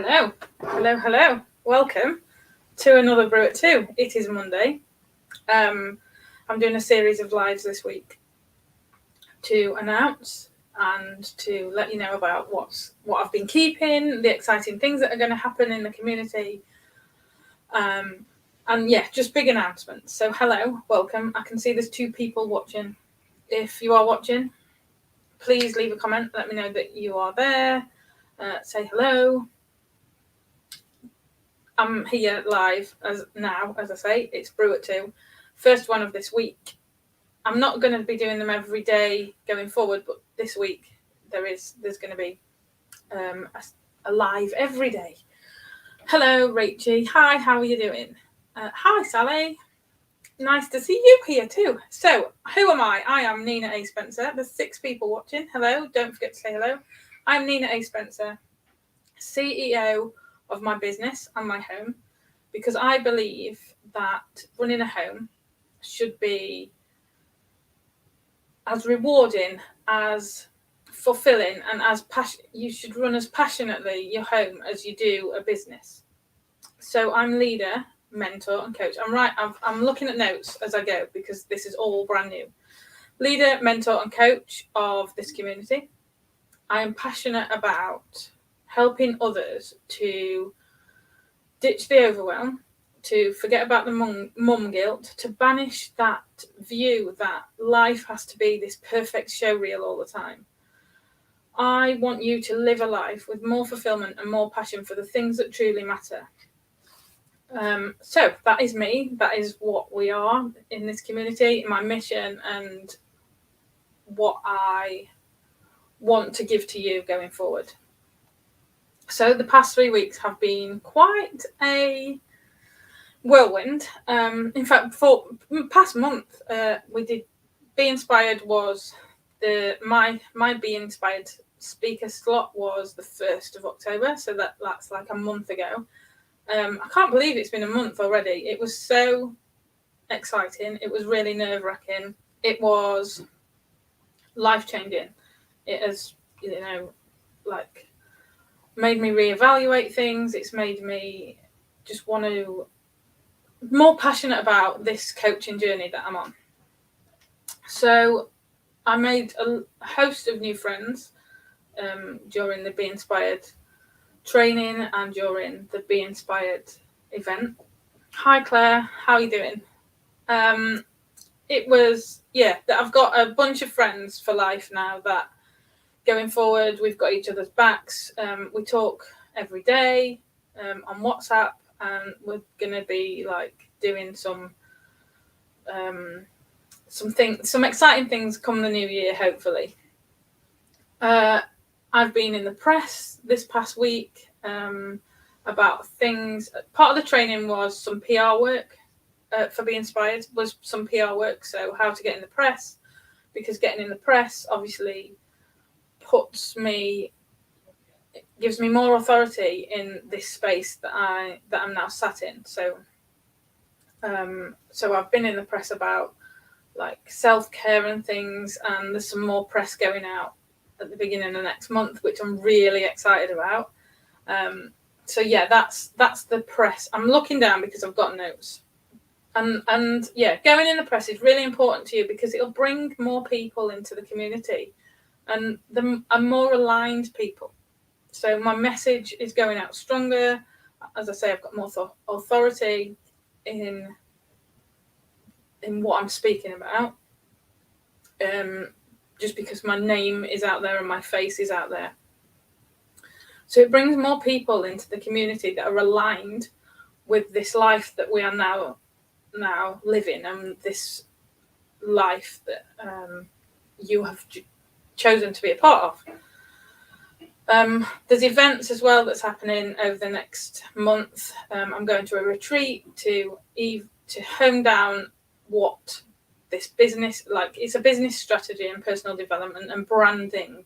Hello. Welcome to another Brew At Two. It is Monday. I'm doing a series of lives this week to announce and to let you know about what I've been keeping, the exciting things that are going to happen in the community. And yeah, just big announcements. So hello, welcome. I can see there's 2 people watching. If you are watching, please leave a comment. Let me know that you are there. Say hello. I'm here live as I say. It's Brew At Two, first one of this week. I'm not going to be doing them every day going forward, but this week there's going to be a live every day. Hello, Rachie. Hi, how are you doing? Hi, Sally. Nice to see you here too. So, who am I? I am Nina A. Spencer. There's 6 people watching. Hello. Don't forget to say hello. I'm Nina A. Spencer, CEO of my business and my home, because I believe that running a home should be as rewarding, as fulfilling, and as you should run as passionately your home as you do a business. So I'm leader, mentor, and coach. I'm looking at notes as I go because this is all brand new. Leader, mentor, and coach of this community. I am passionate about helping others to ditch the overwhelm, to forget about the mum guilt, to banish that view that life has to be this perfect show reel all the time. I want you to live a life with more fulfillment and more passion for the things that truly matter. So that is me. That is what we are in this community, my mission, and what I want to give to you going forward. So the past 3 weeks have been quite a whirlwind. In fact, for the past month, we did Be Inspired was my Be Inspired speaker slot was the 1st of October, so that's like a month ago. I can't believe it's been a month already. It was so exciting. It was really nerve-wracking. It was life-changing. It has, made me reevaluate things. It's made me just want to more passionate about this coaching journey that I'm on. So I made a host of new friends during the Be Inspired training and during the Be Inspired event. Hi Claire, how are you doing? It was, I've got a bunch of friends for life now that going forward, we've got each other's backs. We talk every day on WhatsApp, and we're going to be doing some exciting things come the new year, hopefully. I've been in the press this past week about things. Part of the training was some PR work for Be Inspired, was some PR work. So how to get in the press, because getting in the press obviously gives me more authority in this space that I'm now sat in. So I've been in the press about self-care and things, and there's some more press going out at the beginning of next month, which I'm really excited about. That's the press. I'm looking down because I've got notes. And going in the press is really important to you because it'll bring more people into the community and more aligned people. So my message is going out stronger. As I say, I've got more authority in what I'm speaking about. Just because my name is out there and my face is out there. So it brings more people into the community that are aligned with this life that we are now living, and this life that you have chosen to be a part of. There's events as well that's happening over the next month. I'm going to a retreat to hone down what this business, it's a business strategy and personal development and branding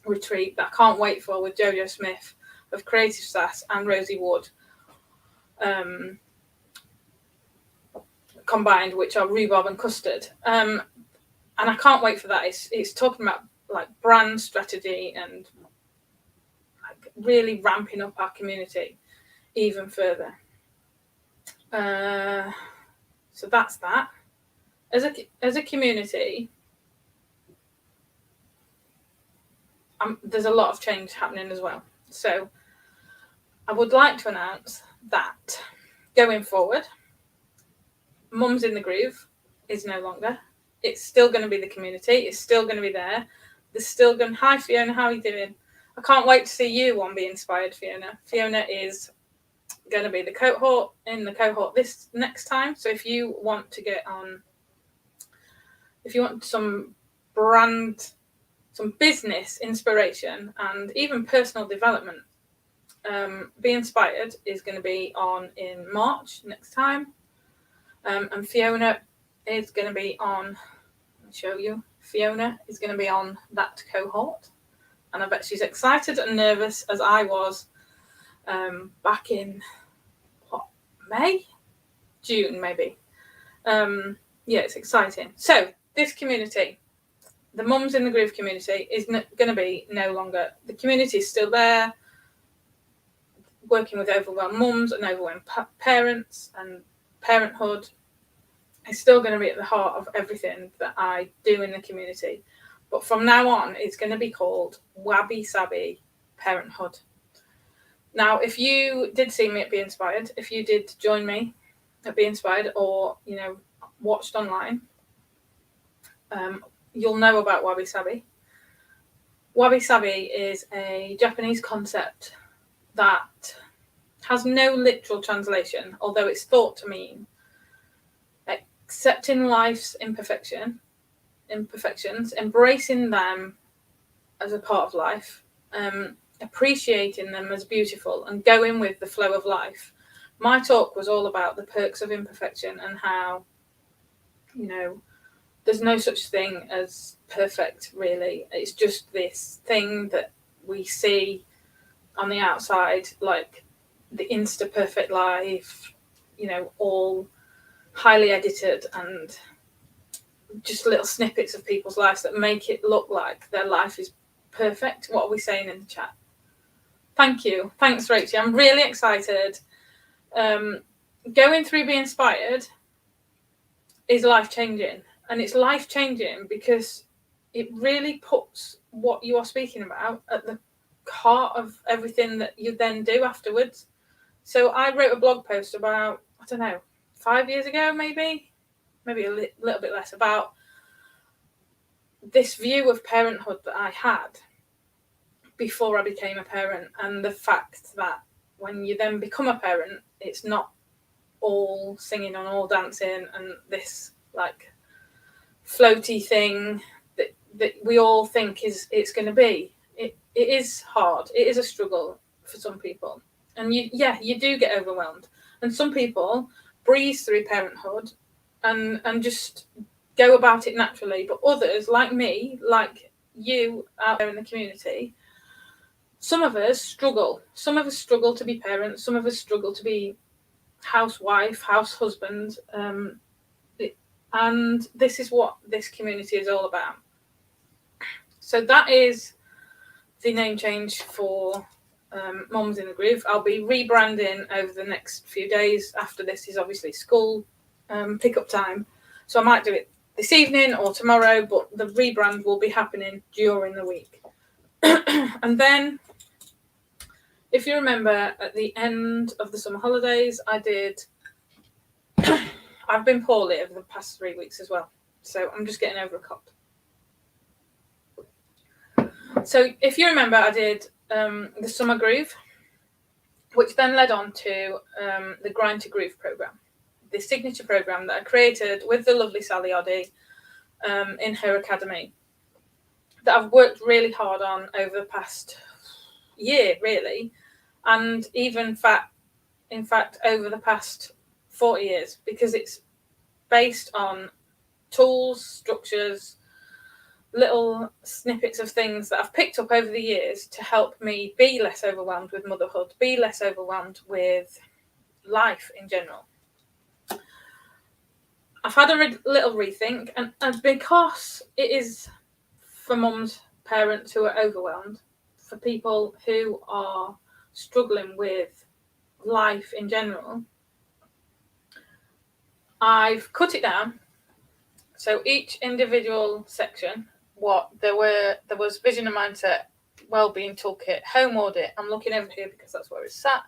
retreat that I can't wait for, with Jojo Smith of Creative Sass and Rosie Wood combined, which are rhubarb and custard. And I can't wait for that. It's talking about brand strategy and really ramping up our community even further. So that's that. As a community, there's a lot of change happening as well. So I would like to announce that going forward, Mums in the Groove is no longer. It's still going to be the community. It's still going to be there. There's still going. Hi Fiona, how are you doing? I can't wait to see you on Be Inspired, Fiona. Fiona is going to be the cohort this next time. So if you want to get on, if you want some business inspiration and even personal development, Be Inspired is going to be on in March next time. And Fiona is going to be on, I'll show you, Fiona is going to be on that cohort. And I bet she's excited and nervous as I was back in, June maybe. Yeah, it's exciting. So this community, the Mums in the Groove community, is going to be no longer. The community is still there, working with overwhelmed mums and overwhelmed parents, and parenthood is still going to be at the heart of everything that I do in the community. But from now on, it's going to be called Wabi Sabi Parenthood. Now, if you did see me at Be Inspired, if you did join me at Be Inspired, or watched online, you'll know about Wabi Sabi. Wabi Sabi is a Japanese concept that has no literal translation, although it's thought to mean accepting life's imperfections, embracing them as a part of life, appreciating them as beautiful, and going with the flow of life. My talk was all about the perks of imperfection and how, there's no such thing as perfect, really. It's just this thing that we see on the outside, like the Insta perfect life, all highly edited and just little snippets of people's lives that make it look like their life is perfect. What are we saying in the chat? Thank you. Thanks, Rachel. I'm really excited. Going through Be Inspired is life-changing. And it's life-changing because it really puts what you are speaking about at the heart of everything that you then do afterwards. So I wrote a blog post about, 5 years ago, maybe a little bit less, about this view of parenthood that I had before I became a parent, and the fact that when you then become a parent, it's not all singing and all dancing and this like floaty thing that we all think it's going to be. It is hard. It is a struggle for some people, and you do get overwhelmed. And some people breeze through parenthood and just go about it naturally. But others, like me, like you out there in the community, some of us struggle. Some of us struggle to be parents. Some of us struggle to be housewife, house husband. And this is what this community is all about. So that is the name change for Mums in the Groove. I'll be rebranding over the next few days. After this is obviously school pickup time. So I might do it this evening or tomorrow, but the rebrand will be happening during the week. And then, if you remember, at the end of the summer holidays, I've been poorly over the past 3 weeks as well. So I'm just getting over a cold. So if you remember, I did the Summer Groove, which then led on to the Grind to Groove program, the signature program that I created with the lovely Sally Oddy in her academy, that I've worked really hard on over the past year, really, and even in fact over the past 40 years, because it's based on tools, structures, little snippets of things that I've picked up over the years to help me be less overwhelmed with motherhood, be less overwhelmed with life in general. I've had a little rethink, and because it is for mums, parents who are overwhelmed, for people who are struggling with life in general, I've cut it down. So each individual section, there was vision and mindset, wellbeing toolkit, home audit. I'm looking over here because that's where it's sat.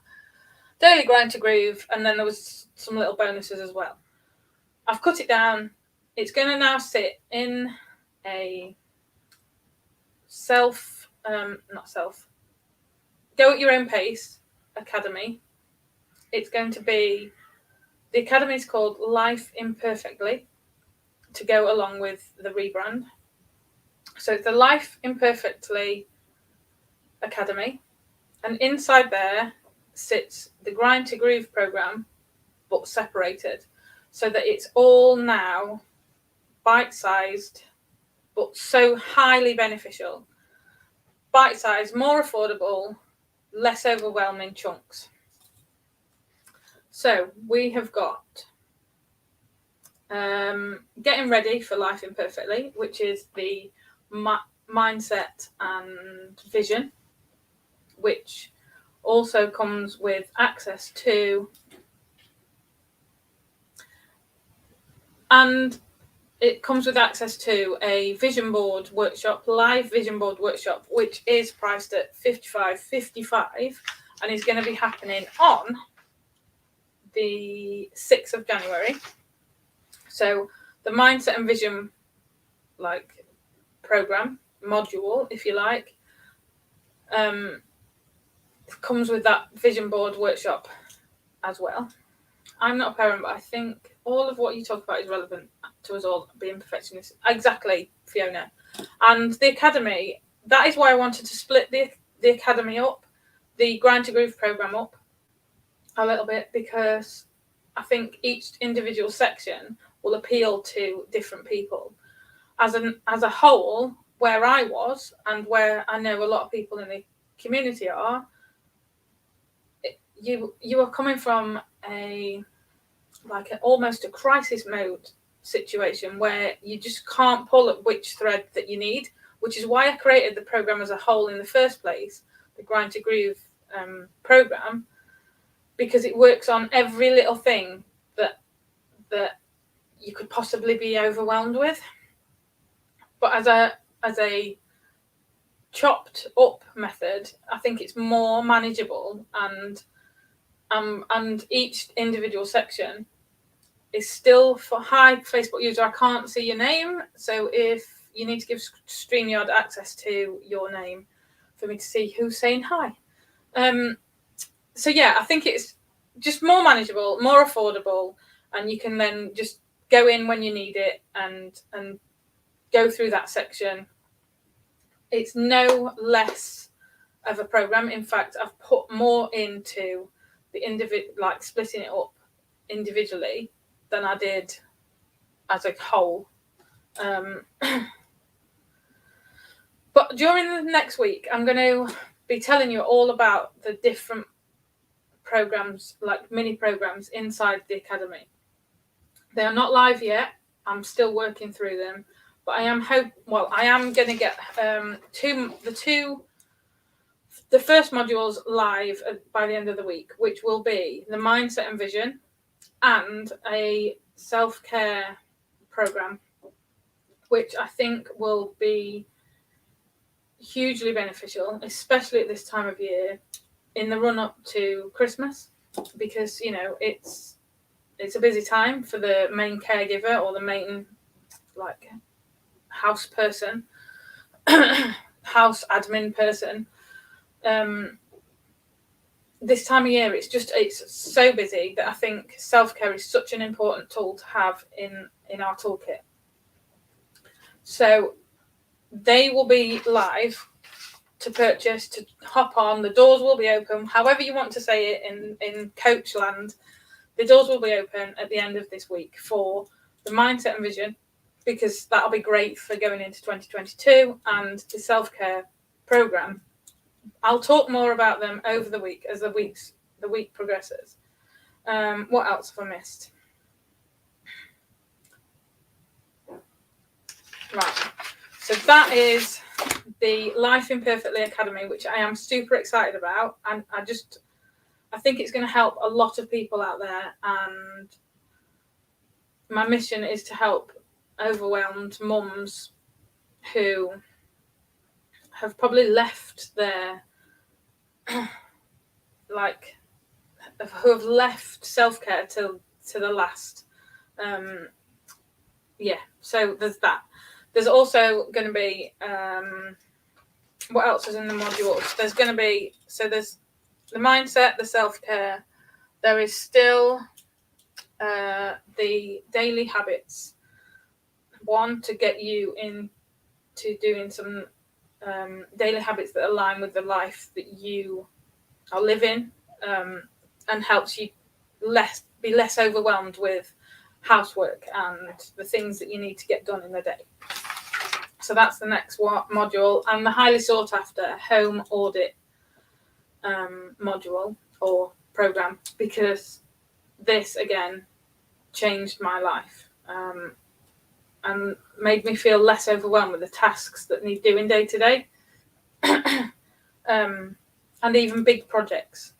Daily grind to groove, and then there was some little bonuses as well. I've cut it down. It's going to now sit in a go at your own pace academy. It's going to be, the academy is called Life Imperfectly, to go along with the rebrand. So it's the Life Imperfectly Academy, and inside there sits the Grind to Groove program, but separated, so that it's all now bite-sized, but so highly beneficial. Bite-sized, more affordable, less overwhelming chunks. So we have got Getting Ready for Life Imperfectly, which is the mindset and vision, which also comes with access to, a vision board workshop, live vision board workshop, which is priced at $55.55 and is going to be happening on the 6th of January. So the mindset and vision program module, if you like, comes with that vision board workshop as well. I'm not a parent, but I think all of what you talk about is relevant to us all being perfectionists. Exactly, Fiona. And the academy, that is why I wanted to split the academy up, the Grind to Groove program up a little bit, because I think each individual section will appeal to different people. As a whole, where I was and where I know a lot of people in the community are, you are coming from almost a crisis mode situation where you just can't pull at which thread that you need, which is why I created the program as a whole in the first place, the Grind to Groove program, because it works on every little thing that you could possibly be overwhelmed with. But as a chopped up method, I think it's more manageable, and each individual section is still for hi Facebook user, I can't see your name, so if you need to give StreamYard access to your name for me to see who's saying hi. So yeah, I think it's just more manageable, more affordable, and you can then just go in when you need it and go through that section. It's no less of a program. In fact, I've put more into the splitting it up individually than I did as a whole. But during the next week, I'm going to be telling you all about the different programs, like mini programs inside the academy. They are not live yet. I'm still working through them, but I am going to get the first modules live by the end of the week, which will be the mindset and vision and a self-care program, which I think will be hugely beneficial, especially at this time of year in the run-up to Christmas, because it's a busy time for the main caregiver or the main house person, house admin person. This time of year, it's so busy that I think self-care is such an important tool to have in our toolkit. So they will be live to purchase, to hop on. The doors will be open, however you want to say it in coach land. The doors will be open at the end of this week for the mindset and vision, because that'll be great for going into 2022, and the self-care program. I'll talk more about them over the week as the week progresses. What else have I missed? Right. So that is the Life Imperfectly Academy, which I am super excited about, and I think it's going to help a lot of people out there. And my mission is to help overwhelmed mums who have probably left their who have left self-care to the last. So there's that. There's also going to be what else is in the modules? There's going to be, so there's the mindset, the self-care. There is still the daily habits. One, to get you into doing some daily habits that align with the life that you are living, and helps you be less overwhelmed with housework and the things that you need to get done in the day. So that's the next module, and the highly sought after home audit module or program, because this again changed my life and made me feel less overwhelmed with the tasks that need doing day to day, and even big projects.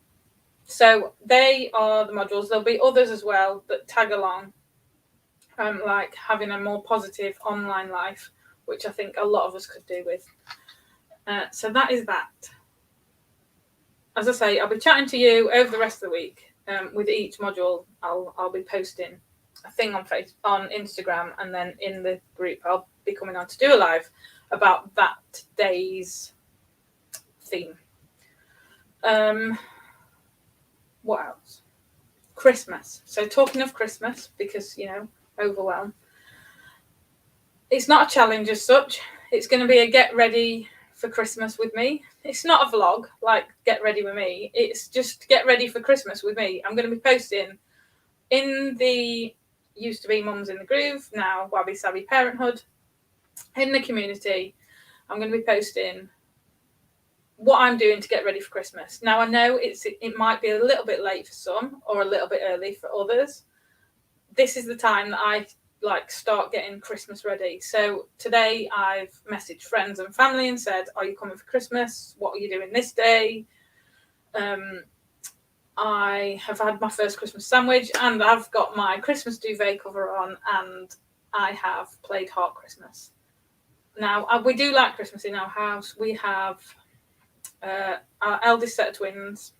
So they are the modules. There'll be others as well that tag along, like having a more positive online life, which I think a lot of us could do with. So that is that. As I say, I'll be chatting to you over the rest of the week. With each module, I'll be posting a thing on Instagram, and then in the group, I'll be coming on to do a live about that day's theme. What else? Christmas. So talking of Christmas, because, overwhelm. It's not a challenge as such. It's going to be a get ready for Christmas with me. It's not a vlog like get ready with me. It's just get ready for Christmas with me. I'm going to be posting in the used to be Mums in the Groove, now Wabi Sabi Parenthood, in the community. I'm going to be posting what I'm doing to get ready for Christmas. Now I know it might be a little bit late for some or a little bit early for others. This is the time that I start getting Christmas ready. So today I've messaged friends and family and said, are you coming for Christmas? What are you doing this day? I have had my first Christmas sandwich, and I've got my Christmas duvet cover on, and I have played Heart Christmas. Now, we do like Christmas in our house. We have our eldest set of twins.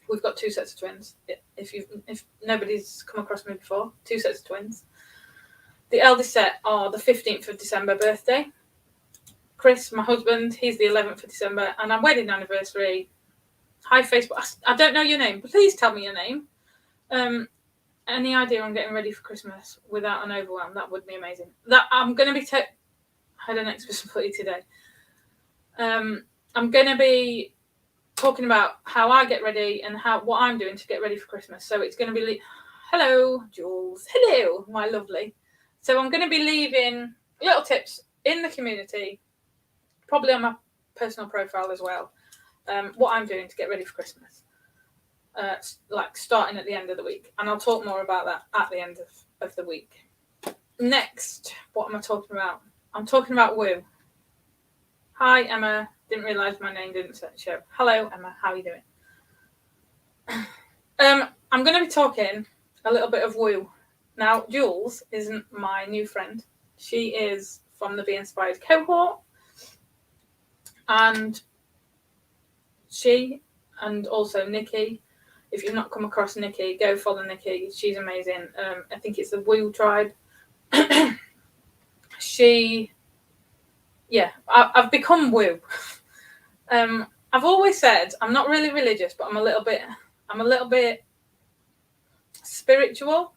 We've got 2 sets of twins. If nobody's come across me before, 2 sets of twins. The eldest set are the 15th of December birthday. Chris, my husband, he's the 11th of December, and our wedding anniversary. Hi, Facebook. I don't know your name. Please tell me your name. Any idea on getting ready for Christmas without an overwhelm? That would be amazing. That I'm going to be. I had an expressibility today. I'm going to be talking about how I get ready and what I'm doing to get ready for Christmas. So it's going to be. Hello, Jules. Hello, my lovely. So I'm going to be leaving little tips in the community, probably on my personal profile as well. What I'm doing to get ready for Christmas, starting at the end of the week, and I'll talk more about that at the end of the week. Next, what am I talking about? I'm talking about Woo. Hi, Emma. Didn't realise my name didn't show. Hello, Emma. How are you doing? I'm going to be talking a little bit of Woo. Now, Jules isn't my new friend. She is from the Be Inspired cohort, and she and also Nikki. If you've not come across Nikki, go follow Nikki. She's amazing. I think it's the Woo tribe. I've become Woo. I've always said I'm not really religious, but I'm a little bit spiritual,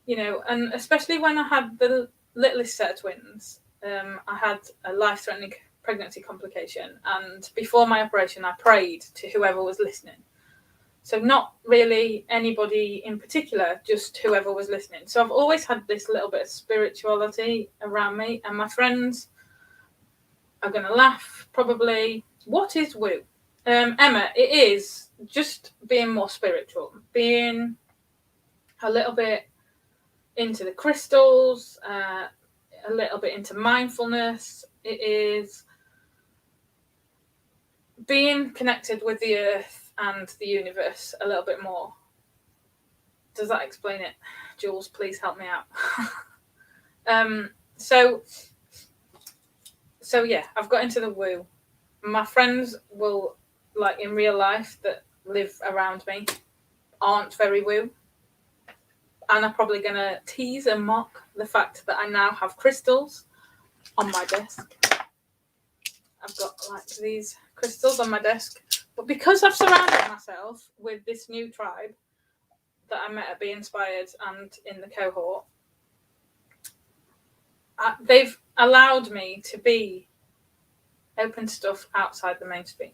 and especially when I had the littlest set of twins, I had a life-threatening pregnancy complication, and before my operation I prayed to whoever was listening. So not really anybody in particular, just whoever was listening. So I've always had this little bit of spirituality around me, and my friends are going to laugh probably. What is Woo? Emma, it is just being more spiritual, being a little bit into the crystals, a little bit into mindfulness. It is being connected with the earth and the universe a little bit more. Does that explain it? Jules, please help me out. So yeah, I've got into the woo. My friends will, like in real life that live around me, aren't very woo. And I'm probably going to tease and mock the fact that I now have crystals on my desk. I've got like these crystals on my desk. But because I've surrounded myself with this new tribe that I met at Be Inspired and in the cohort, they've allowed me to be open to stuff outside the mainstream.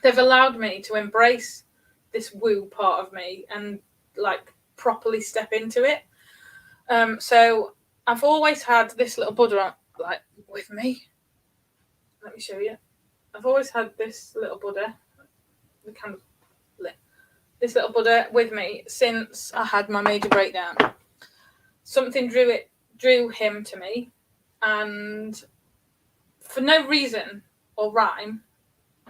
They've allowed me to embrace this woo part of me and like properly step into it. So I've always had this little Buddha like with me. Let me show you. I've always had this little Buddha, the candle lit. This little Buddha with me since I had my major breakdown. Something drew him to me, and for no reason or rhyme,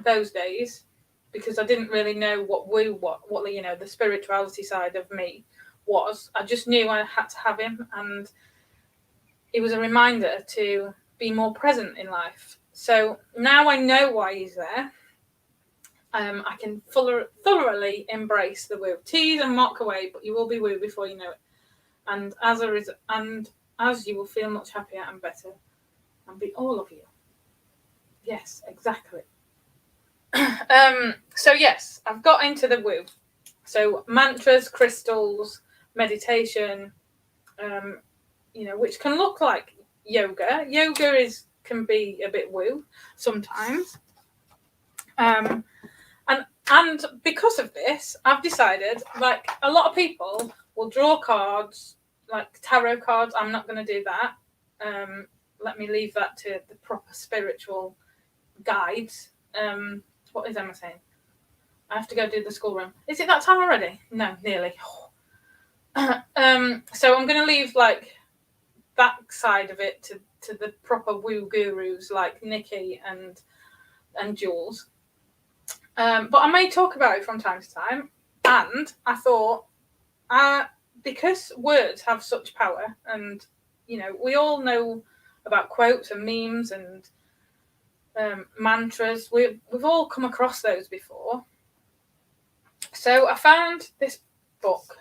those days, because I didn't really know what the spirituality side of me was. I just knew I had to have him, and it was a reminder to be more present in life. So now I know why he's there. I can thoroughly embrace the woo. Tease and mock away, but you will be woo before you know it. And as you will feel much happier and better, and be all of you. Yes, exactly. So yes, I've got into the woo. So mantras, crystals, meditation, which can look like yoga. Yoga can be a bit woo sometimes. And because of this, I've decided, like a lot of people will draw cards, like tarot cards. I'm not going to do that. Let me leave that to the proper spiritual guides. What is Emma saying? I have to go do the schoolroom. Is it that time already? No, nearly. So I'm going to leave like that side of it to the proper woo gurus like Nikki and Jules. But I may talk about it from time to time. And I thought, because words have such power, and we all know about quotes and memes and mantras. We've all come across those before. So I found this book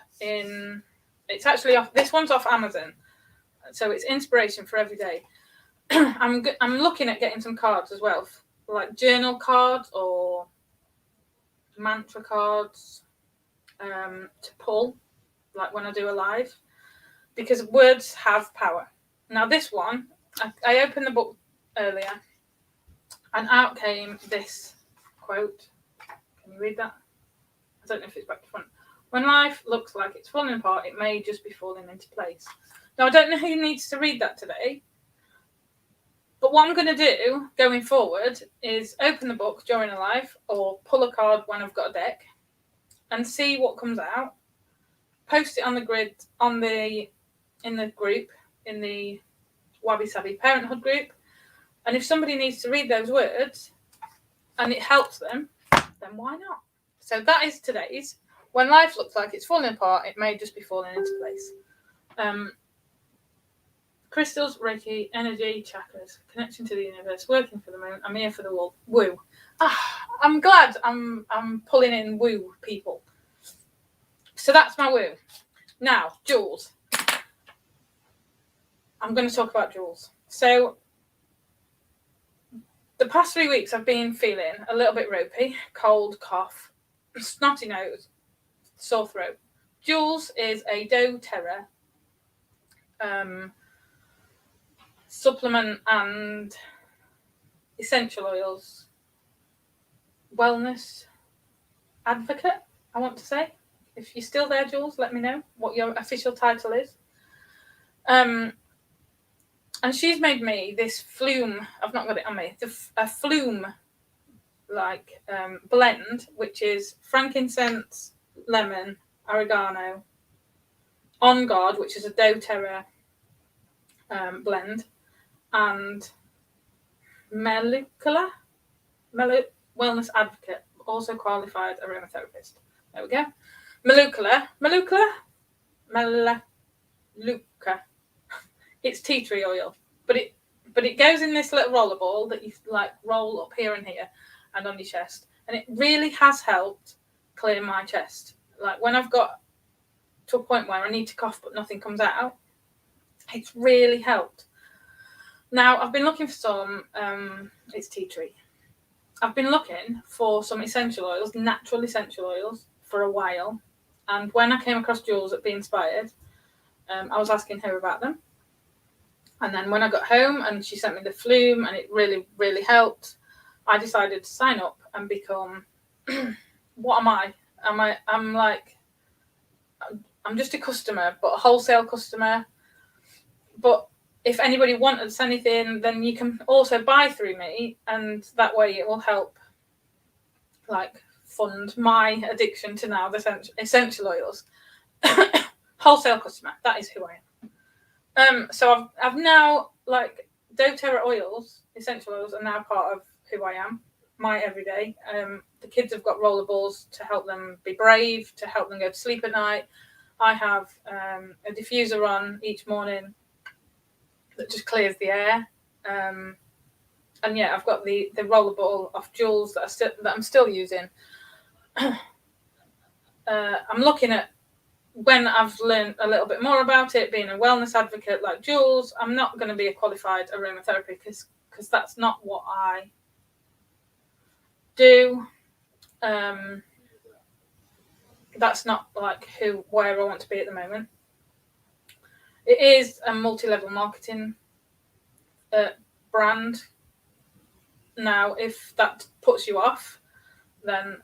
it's actually this one's off Amazon. So it's inspiration for every day. I'm looking at getting some cards as well, like journal cards or mantra cards to pull, like when I do a live, because words have power. Now this one, I opened the book earlier, and out came this quote. Can you read that? I don't know if it's back to front. When life looks like it's falling apart, it may just be falling into place. Now, I don't know who needs to read that today, but what I'm going to do going forward is open the book during a live or pull a card when I've got a deck and see what comes out, post it on the grid, in the group, in the Wabi Sabi Parenthood group, and if somebody needs to read those words and it helps them, then why not? So that is today's. When life looks like it's falling apart, it may just be falling into place. Crystals, Reiki, energy, chakras, connection to the universe, working for the moon. I'm here for the world. Woo. I'm glad I'm pulling in woo people. So that's my woo. Now, Jules. I'm going to talk about Jules. So the past 3 weeks I've been feeling a little bit ropey, cold, cough, snotty nose, sore throat. Jules is a doTERRA supplement and essential oils wellness advocate, I want to say. If you're still there, Jules, let me know what your official title is. And she's made me this flume. I've not got it on me. A flume like blend, which is frankincense, lemon, oregano, On Guard, which is a doTERRA blend, and Mellicula. wellness advocate, also qualified aromatherapist. There we go. Manuka. It's tea tree oil, but it goes in this little roller ball that you like roll up here and here and on your chest, and it really has helped clear my chest. Like when I've got to a point where I need to cough but nothing comes out, it's really helped. Now I've been looking for some. It's tea tree. I've been looking for some essential oils, natural essential oils, for a while, and when I came across Jules at Be Inspired, I was asking her about them. And then when I got home and she sent me the Flume and it really, really helped, I decided to sign up and become, what am I? I'm just a customer, but a wholesale customer. But if anybody wants anything, then you can also buy through me, and that way it will help like fund my addiction to now the essential oils. Wholesale customer, that is who I am. So I've now, like, doTERRA oils, essential oils, are now part of who I am, my everyday. The kids have got rollerballs to help them be brave, to help them go to sleep at night. I have a diffuser on each morning that just clears the air. And yeah, I've got the rollerball off Jules that I'm still using. I'm looking at, when I've learned a little bit more about it, being a wellness advocate like Jules, I'm not going to be a qualified aromatherapy because that's not what I do. That's not like where I want to be at the moment. It is a multi-level marketing brand. Now, if that puts you off, then,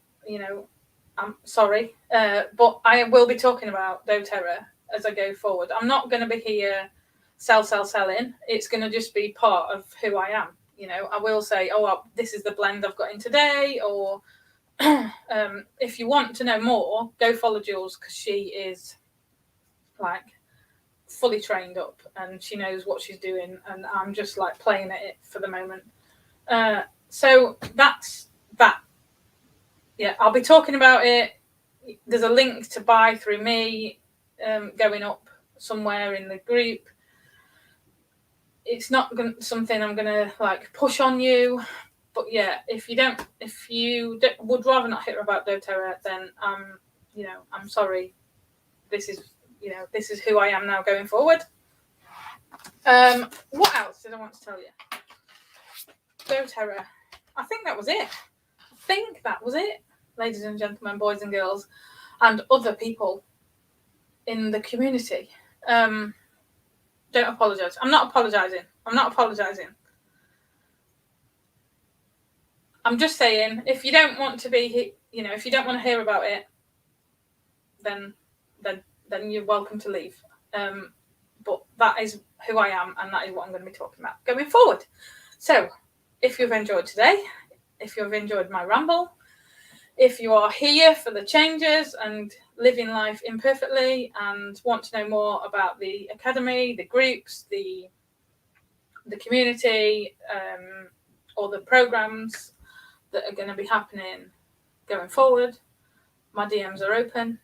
I'm sorry. But I will be talking about doTERRA as I go forward. I'm not going to be here selling. It's going to just be part of who I am. I will say, this is the blend I've got in today, or if you want to know more, go follow Jules, because she is like fully trained up and she knows what she's doing, and I'm just like playing at it for the moment. So that's that. Yeah, I'll be talking about it. There's a link to buy through me going up somewhere in the group. It's not something I'm gonna like push on you, but yeah, if you would rather not hear about doTERRA, then I'm sorry. This is who I am now going forward. What else did I want to tell you? doTERRA. I think that was it. Ladies and gentlemen, boys and girls, and other people in the community. Don't apologise. I'm not apologising. I'm just saying, if you don't want to be, if you don't want to hear about it, then you're welcome to leave. But that is who I am, and that is what I'm going to be talking about going forward. So, if you've enjoyed today, if you've enjoyed my ramble, if you are here for the changes and living life imperfectly and want to know more about the academy, the groups, the community, or the programs that are going to be happening going forward, my DMs are open.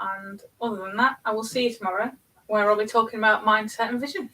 And other than that, I will see you tomorrow, where I'll be talking about mindset and vision.